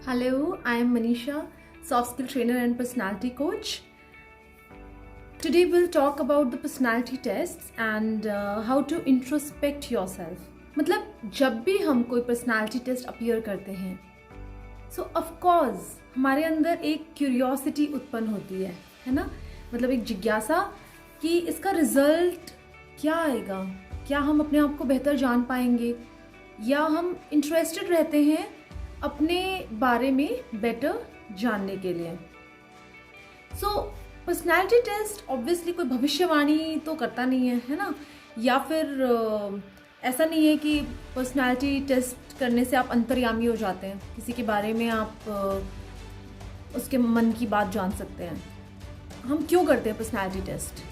Hello, I am Manisha, soft skill trainer and personality coach. Today we'll talk about the personality tests and how to introspect yourself. मतलब जब भी हम कोई personality test appear करते हैं so of course हमारे अंदर एक क्यूरियोसिटी उत्पन्न होती है ना। मतलब एक जिज्ञासा कि इसका रिजल्ट क्या आएगा, क्या हम अपने आप को बेहतर जान पाएंगे या हम इंटरेस्टेड रहते हैं अपने बारे में बेटर जानने के लिए। सो पर्सनैलिटी टेस्ट ऑब्वियसली कोई भविष्यवाणी तो करता नहीं है ना, या फिर ऐसा नहीं है कि पर्सनैलिटी टेस्ट करने से आप अंतर्यामी हो जाते हैं, किसी के बारे में आप उसके मन की बात जान सकते हैं। हम क्यों करते हैं पर्सनैलिटी टेस्ट?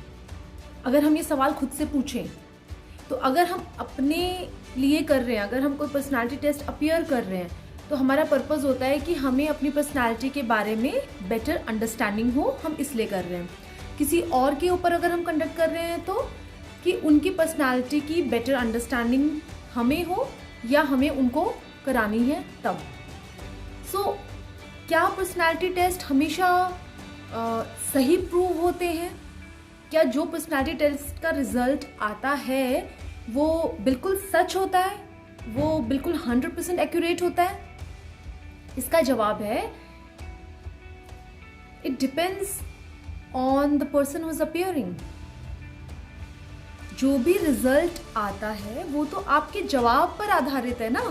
अगर हम ये सवाल खुद से पूछें तो अगर हम अपने लिए कर रहे हैं, अगर हम कोई पर्सनैलिटी टेस्ट अपीयर कर रहे हैं तो हमारा पर्पस होता है कि हमें अपनी पर्सनैलिटी के बारे में बेटर अंडरस्टैंडिंग हो, हम इसलिए कर रहे हैं। किसी और के ऊपर अगर हम कंडक्ट कर रहे हैं तो कि उनकी पर्सनैलिटी की बेटर अंडरस्टैंडिंग हमें हो या हमें उनको करानी है तब। सो क्या पर्सनैलिटी टेस्ट हमेशा सही प्रूव होते हैं? क्या जो पर्सनैलिटी टेस्ट का रिजल्ट आता है वो बिल्कुल सच होता है, वो बिल्कुल 100% एक्यूरेट होता है? इसका जवाब है it depends on the person who is appearing. जो भी रिजल्ट आता है वो तो आपके जवाब पर आधारित है ना।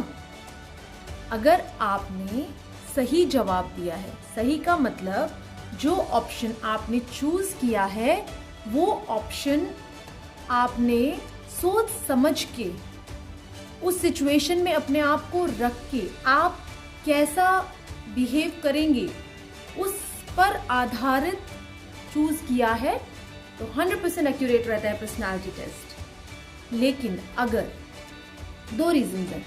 अगर आपने सही जवाब दिया है, सही का मतलब जो ऑप्शन आपने चूज किया है वो ऑप्शन आपने सोच समझ के उस सिचुएशन में अपने आप को रख के आप कैसा बिहेव करेंगे उस पर आधारित चूज किया है तो 100% एक्यूरेट रहता है पर्सनालिटी टेस्ट। लेकिन अगर दो रीजंस हैं,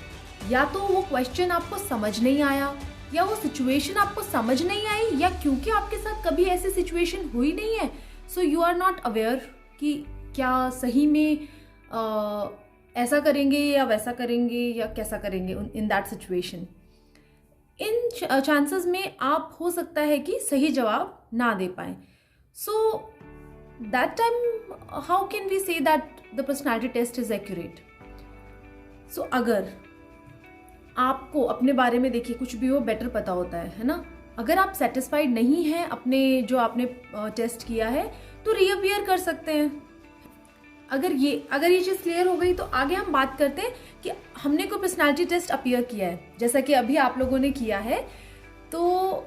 या तो वो क्वेश्चन आपको समझ नहीं आया या वो सिचुएशन आपको समझ नहीं आई, या क्योंकि आपके साथ कभी ऐसी सिचुएशन हुई नहीं है so you are not aware कि क्या सही में ऐसा करेंगे या वैसा करेंगे या कैसा करेंगे in that situation. In chances में आप हो सकता है कि सही जवाब ना दे पाए। So that time how can we say that the personality test is accurate? So अगर आपको अपने बारे में देखिए कुछ भी हो बेटर पता होता है ना, अगर आप सेटिस्फाइड नहीं हैं अपने जो आपने टेस्ट किया है तो रीअपियर कर सकते हैं। अगर ये चीज़ क्लियर हो गई तो आगे हम बात करते हैं कि हमने कोई पर्सनालिटी टेस्ट अपीयर किया है जैसा कि अभी आप लोगों ने किया है, तो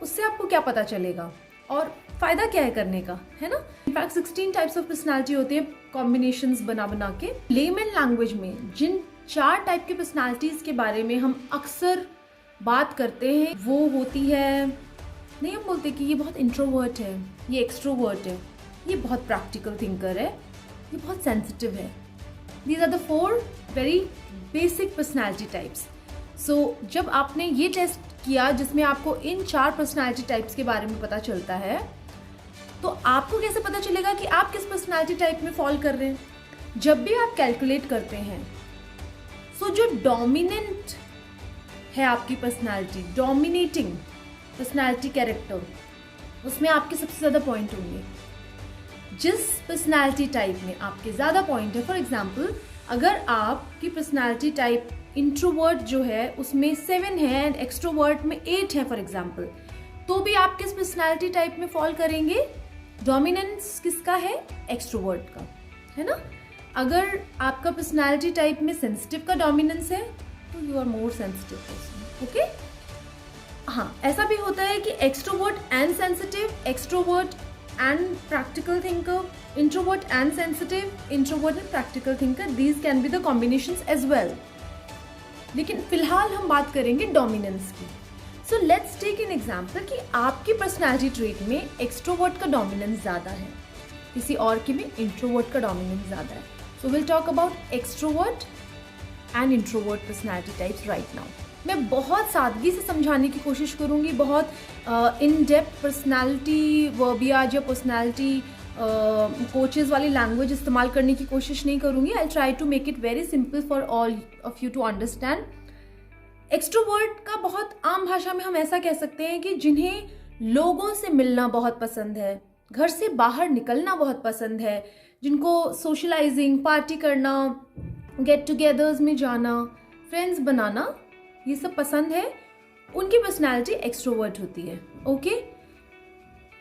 उससे आपको क्या पता चलेगा और फायदा क्या है करने का, है ना। इनफैक्ट 16 टाइप्स ऑफ पर्सनालिटी होती है कॉम्बिनेशंस बना बना के। लेमन लैंग्वेज में जिन 4 टाइप के पर्सनालिटीज के बारे में हम अक्सर बात करते हैं वो होती है, नहीं हम बोलते कि ये बहुत इंट्रोवर्ट है, ये एक्सट्रोवर्ट है, ये बहुत प्रैक्टिकल थिंकर है, ये बहुत सेंसिटिव है। These are the 4 very basic personality types. So जब आपने ये टेस्ट किया जिसमें आपको इन 4 पर्सनैलिटी टाइप्स के बारे में पता चलता है तो आपको कैसे पता चलेगा कि आप किस पर्सनैलिटी टाइप में फॉल कर रहे हैं? जब भी आप कैलकुलेट करते हैं सो जो डोमिनेंट है आपकी पर्सनैलिटी, डोमिनेटिंग पर्सनैलिटी कैरेक्टर, उसमें आपके सबसे ज़्यादा पॉइंट होंगे। जिस पर्सनैलिटी टाइप में आपके ज़्यादा पॉइंट है, फॉर एग्जाम्पल अगर आपकी पर्सनैलिटी टाइप इंट्रोवर्ट जो है उसमें 7 है एंड एक्सट्रोवर्ट में 8 है फॉर एग्जाम्पल, तो भी आप किस पर्सनैलिटी टाइप में फॉल करेंगे? डोमिनेंस किसका है? एक्सट्रोवर्ट का, है ना। अगर आपका पर्सनैलिटी टाइप में सेंसिटिव का डोमिनेंस है तो you are more sensitive person, okay. हाँ, ऐसा भी होता है कि extrovert and sensitive, extrovert and practical thinker, introvert and sensitive, introvert and practical thinker, these can be the combinations as well. लेकिन फिलहाल हम बात करेंगे डोमिनेंस की। So let's take an example कि आपकी पर्सनैलिटी ट्रेट में एक्सट्रोवर्ट का डोमिनेंस ज़्यादा है, किसी और के में इंट्रोवर्ट का डोमिनेंस ज़्यादा है। So we'll talk about extrovert and introvert personality types right now. मैं बहुत सादगी से समझाने की कोशिश करूँगी, बहुत इन डेप्थ पर्सनैलिटी वर्बियाज या पर्सनैलिटी कोचेज़ वाली लैंग्वेज इस्तेमाल करने की कोशिश नहीं करूँगी। I try to make it very simple for all of you to understand. Extrovert का बहुत आम भाषा में हम ऐसा कह सकते हैं कि जिन्हें लोगों से मिलना बहुत पसंद है, घर से बाहर निकलना बहुत पसंद है, जिनको सोशलाइजिंग, पार्टी करना, गेट टुगेदर्स में जाना, फ्रेंड्स बनाना, ये सब पसंद है, उनकी पर्सनैलिटी एक्सट्रोवर्ट होती है। ओके,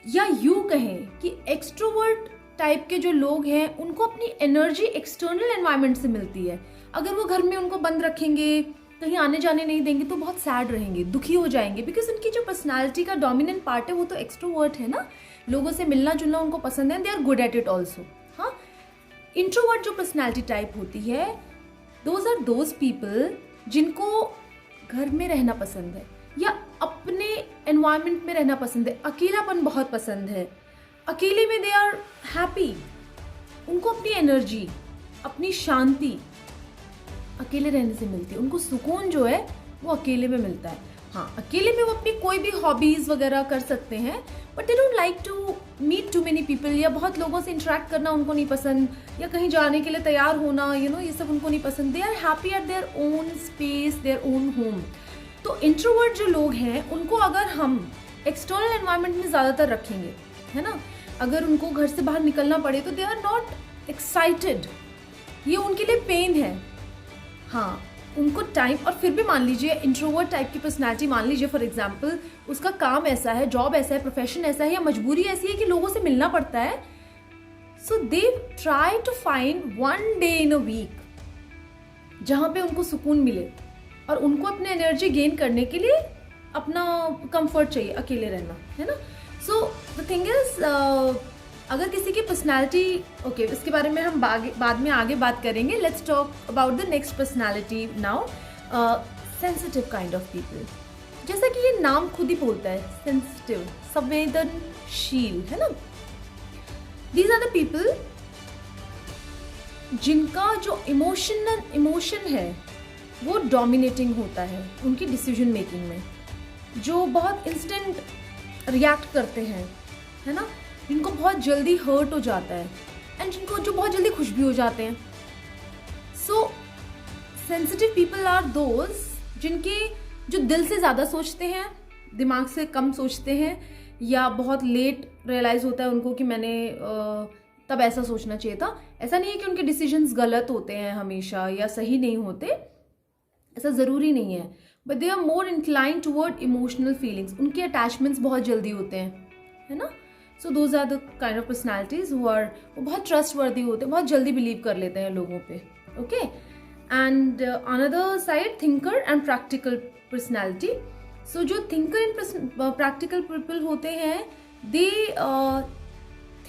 या यूं कहें कि एक्सट्रोवर्ट टाइप के जो लोग हैं उनको अपनी एनर्जी एक्सटर्नल एनवायरनमेंट से मिलती है। अगर वो घर में उनको बंद रखेंगे, कहीं आने जाने नहीं देंगे, तो बहुत सैड रहेंगे, दुखी हो जाएंगे, बिकॉज उनकी जो पर्सनालिटी का डोमिनेंट पार्ट है वो तो एक्सट्रोवर्ट है ना, लोगों से मिलना जुलना उनको पसंद है, they are good at it also. हाँ, इंट्रोवर्ट जो पर्सनालिटी टाइप होती है, दोज आर दोज पीपल जिनको घर में रहना पसंद है या अपने एनवायरनमेंट में रहना पसंद है, अकेलापन बहुत पसंद है, अकेले में दे आर हैप्पी, उनको अपनी एनर्जी, अपनी शांति अकेले रहने से मिलती है, उनको सुकून जो है वो अकेले में मिलता है। हाँ, अकेले में वो अपनी कोई भी हॉबीज वगैरह कर सकते हैं, but they don't like to meet too many people, या बहुत लोगों से इंटरेक्ट करना उनको नहीं पसंद, या कहीं जाने के लिए तैयार होना, ये सब उनको नहीं पसंद। They are happy at their own space, their own home. तो इंट्रोवर्ट जो लोग हैं उनको अगर हम एक्सटर्नल एनवायरनमेंट में ज़्यादातर रखेंगे, है ना, अगर उनको घर से बाहर निकलना पड़े तो दे आर नॉट एक्साइटेड, ये उनके लिए पेन है। हाँ, उनको टाइम, और फिर भी मान लीजिए इंट्रोवर्ट टाइप की पर्सनालिटी, मान लीजिए फॉर एग्जांपल उसका काम ऐसा है, जॉब ऐसा है, प्रोफेशन ऐसा है, या मजबूरी ऐसी है कि लोगों से मिलना पड़ता है, so they try to find one day in a week जहाँ पे उनको सुकून मिले, और उनको अपने एनर्जी गेन करने के लिए अपना कंफर्ट चाहिए, अकेले रहना, है ना। सो द थिंग इज, अगर किसी की पर्सनालिटी, ओके, इसके बारे में हम बाद में आगे बात करेंगे। Let's talk about the next personality now, sensitive kind of people. जैसा कि ये नाम खुद ही बोलता है, सेंसिटिव, संवेदनशील, है ना। दीज आर द पीपल जिनका जो इमोशन है वो डोमिनेटिंग होता है उनकी डिसीजन मेकिंग में, जो बहुत इंस्टेंट रिएक्ट करते हैं, है ना, जिनको बहुत जल्दी हर्ट हो जाता है, एंड जिनको जो बहुत जल्दी खुश भी हो जाते हैं। So sensitive people are those जिनके जो दिल से ज़्यादा सोचते हैं, दिमाग से कम सोचते हैं, या बहुत लेट रियलाइज़ होता है उनको कि मैंने तब ऐसा सोचना चाहिए था। ऐसा नहीं है कि उनके डिसीजंस गलत होते हैं हमेशा या सही नहीं होते, ऐसा ज़रूरी नहीं है, but they are more incline toward emotional feelings, उनके अटैचमेंट्स बहुत जल्दी होते हैं, है ना। So those are the kind of personalities वो बहुत ट्रस्टवर्दी होते हैं, बहुत जल्दी बिलीव कर लेते हैं लोगों पे। Okay, and another side thinker and practical personality. So जो थिंकर एंड प्रैक्टिकल पीपल होते हैं, they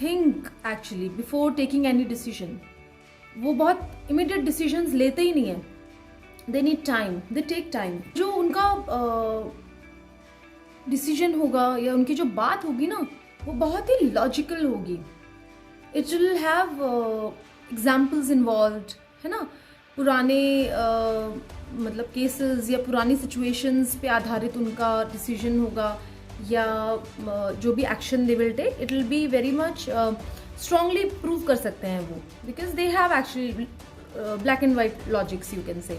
think actually before taking any decision, वो बहुत इमीडिएट डिसीजंस लेते ही नहीं है, they need time, they take time. जो उनका डिसीजन होगा या उनकी जो बात होगी ना, वो बहुत ही लॉजिकल होगी, it will have examples involved, है ना, पुराने मतलब केसेस या पुरानी सिचुएशंस पे आधारित उनका डिसीजन होगा, या जो भी action they will take, it will be very much strongly prove कर सकते हैं वो, because they have actually black and white logics, you can say,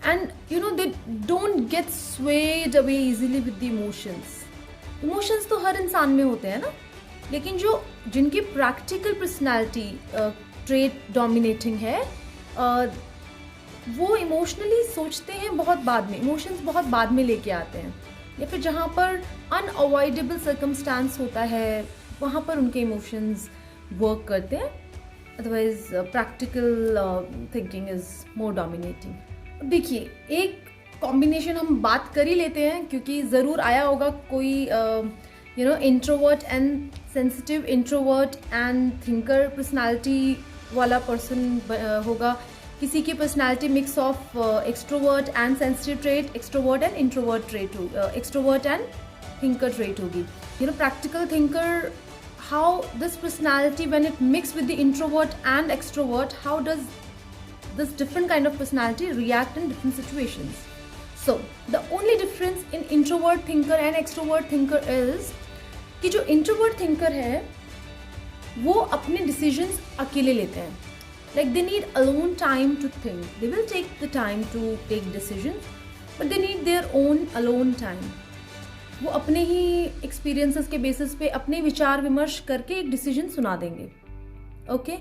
and you know they don't get swayed away easily with the emotions. Emotions तो हर इंसान में होते हैं ना, लेकिन जिनकी प्रैक्टिकल पर्सनालिटी ट्रेट डोमिनेटिंग है, वो इमोशनली सोचते हैं बहुत बाद में, इमोशंस बहुत बाद में लेके आते हैं, या फिर जहाँ पर अनअवॉइडेबल सर्कमस्टांस होता है वहाँ पर उनके इमोशंस वर्क करते हैं। Otherwise practical thinking is more dominating. देखिए, एक कॉम्बिनेशन हम बात कर ही लेते हैं, क्योंकि ज़रूर आया होगा कोई introvert and sensitive, introvert and thinker personality वाला पर्सन होगा, किसी की personality mix of extrovert and sensitive trait, extrovert and introvert trait, extrovert and thinker trait होगी। Practical thinker, how this personality, when it mixed with the introvert and extrovert, how does this different kind of personality react in different situations? So the only difference in introvert thinker and extrovert thinker is कि जो introvert thinker है वो अपने decisions अकेले लेते हैं, like they need alone time to think, they will take the time to take decisions, but they need their own alone time. वो अपने ही एक्सपीरियंसेस के बेसिस पे अपने विचार विमर्श करके एक डिसीजन सुना देंगे। ओके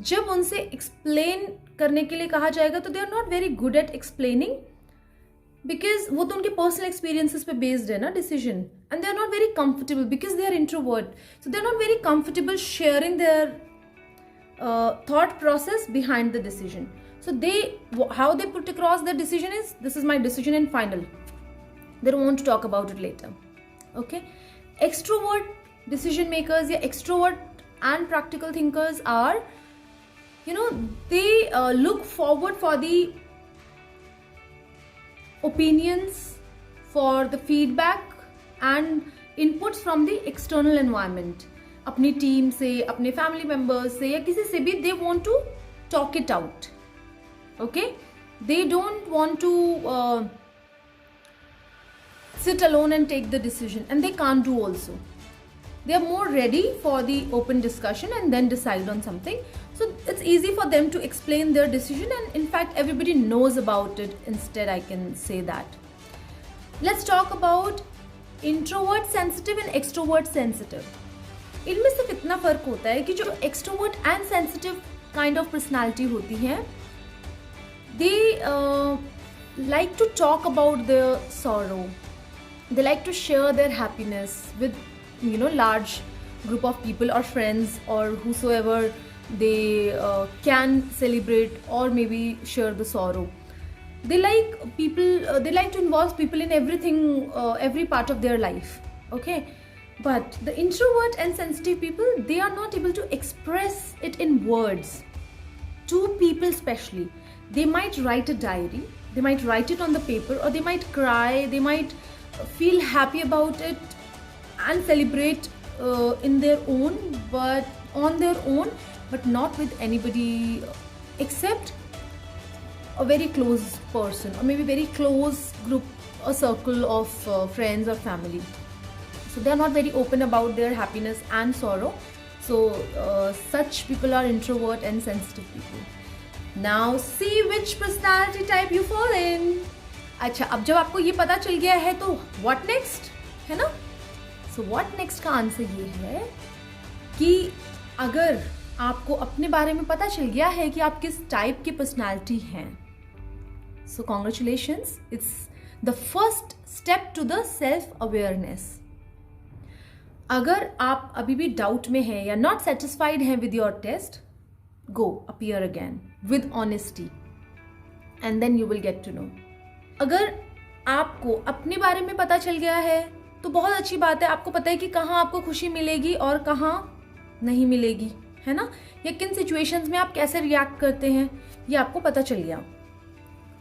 जब उनसे एक्सप्लेन करने के लिए कहा जाएगा तो they are not very good at explaining, because वो तो उनके पर्सनल एक्सपीरियंसेस पे बेस्ड है ना decision, and they are not very comfortable because they are introvert, so they are not very comfortable sharing their thought process behind the decision. So how they put across their decision is, this is my decision and final. They don't want to talk about it later. Okay, extrovert decision makers या extrovert and practical thinkers are, they look forward for the opinions, for the feedback and inputs from the external environment. अपनी team से, अपने family members से या किसी से भी they want to talk it out. Okay, they don't want to sit alone and take the decision, and they can't do also. They are more ready for the open discussion and then decide on something. So it's easy for them to explain their decision, and in fact everybody knows about it. Instead, I can say that. Let's talk about introvert sensitive and extrovert sensitive. इनमें सिर्फ इतना फर्क होता है कि जो extrovert and sensitive kind of personality होती है, they like to talk about their sorrow, they like to share their happiness with large group of people or friends or whosoever they can celebrate or maybe share the sorrow. They like to involve people in everything, every part of their life. Okay, but the introvert and sensitive people, they are not able to express it in words to people. Especially, they might write a diary, they might write it on the paper, or they might cry, they might feel happy about it and celebrate on their own, but not with anybody except a very close person or maybe very close group, a circle of friends or family. So they are not very open about their happiness and sorrow. So such people are introvert and sensitive people. Now see which personality type you fall in. अच्छा, अब जब आपको ये पता चल गया है तो व्हाट नेक्स्ट, है ना? सो व्हाट नेक्स्ट का आंसर ये है कि अगर आपको अपने बारे में पता चल गया है कि आप किस टाइप की पर्सनालिटी हैं, so congratulations, it's the first step to the self awareness. अगर आप अभी भी डाउट में हैं या नॉट सेटिस्फाइड हैं with your test, go appear again with honesty and then you will get to know. अगर आपको अपने बारे में पता चल गया है तो बहुत अच्छी बात है, आपको पता है कि कहाँ आपको खुशी मिलेगी और कहाँ नहीं मिलेगी, है ना? या किन सिचुएशंस में आप कैसे रिएक्ट करते हैं, ये आपको पता चल गया.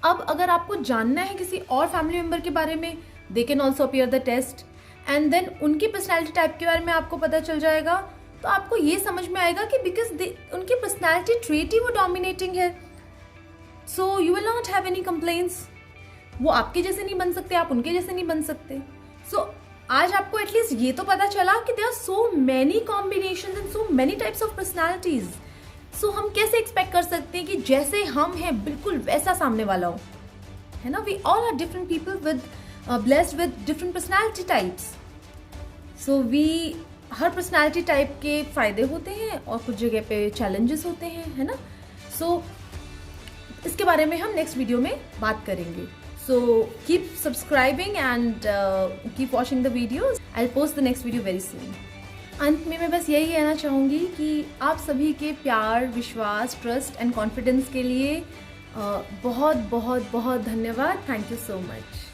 अब अगर आपको जानना है किसी और फैमिली मेंबर के बारे में, they can also appear the test and then उनकी पर्सनैलिटी टाइप के बारे में आपको पता चल जाएगा. तो आपको ये समझ में आएगा कि बिकॉज उनकी पर्सनैलिटी ट्रेट ही वो डोमिनेटिंग है, so you will not have any complaints. वो आपके जैसे नहीं बन सकते, आप उनके जैसे नहीं बन सकते. सो आज आपको एटलीस्ट ये तो पता चला कि there are so many combinations and so many types of personalities. So हम कैसे एक्सपेक्ट कर सकते हैं कि जैसे हम हैं बिल्कुल वैसा सामने वाला हो, है ना? We all are different people with blessed with different personality types. सो हर पर्सनालिटी टाइप के फायदे होते हैं और कुछ जगह पे चैलेंजेस होते हैं, है ना? सो इसके बारे में हम नेक्स्ट वीडियो में बात करेंगे. So keep subscribing and keep watching the videos. I'll post the next video very soon. अंत में मैं बस यही कहना चाहूँगी कि आप सभी के प्यार, विश्वास, ट्रस्ट एंड कॉन्फिडेंस के लिए बहुत बहुत बहुत धन्यवाद. Thank you so much.